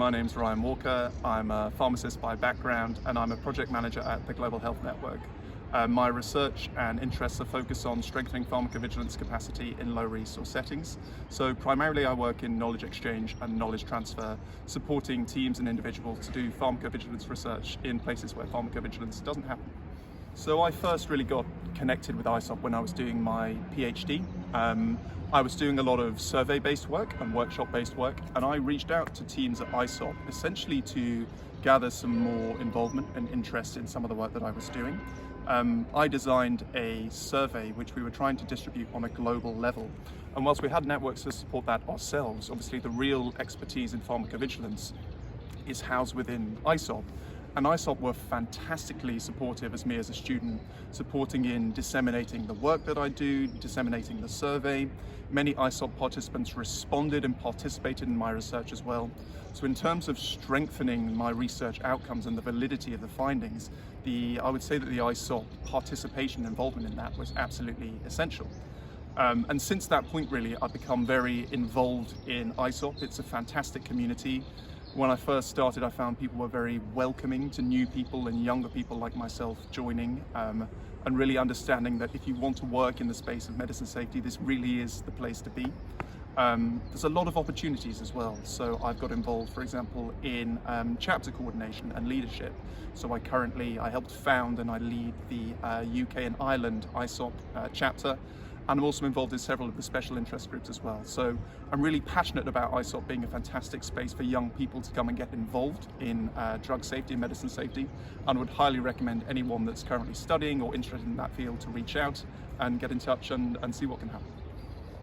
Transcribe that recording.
My name's Ryan Walker. I'm a pharmacist by background and I'm a project manager at the Global Health Network. My research and interests are focused on strengthening pharmacovigilance capacity in low resource settings. So primarily I work in knowledge exchange and knowledge transfer, supporting teams and individuals to do pharmacovigilance research in places where pharmacovigilance doesn't happen. So I first really got connected with ISoP when I was doing my PhD. I was doing a lot of survey-based work and workshop-based work, and I reached out to teams at ISoP essentially to gather some more involvement and interest in some of the work that I was doing. I designed a survey which we were trying to distribute on a global level. And whilst we had networks to support that ourselves, obviously the real expertise in pharmacovigilance is housed within ISoP. And ISoP were fantastically supportive as me as a student, supporting in disseminating the work that I do, disseminating the survey. Many ISoP participants responded and participated in my research as well. So in terms of strengthening my research outcomes and the validity of the findings, I would say that the ISoP participation and involvement in that was absolutely essential. And since that point really, I've become very involved in ISoP. It's a fantastic community. When I first started, I found people were very welcoming to new people and younger people like myself joining, and really understanding that if you want to work in the space of medicine safety, this really is the place to be. There's a lot of opportunities as well. So I've got involved, for example, in chapter coordination and leadership. So I helped found and I lead the UK and Ireland ISoP chapter. And I'm also involved in several of the special interest groups as well. So I'm really passionate about ISoP being a fantastic space for young people to come and get involved in drug safety and medicine safety. And would highly recommend anyone that's currently studying or interested in that field to reach out and get in touch and see what can happen.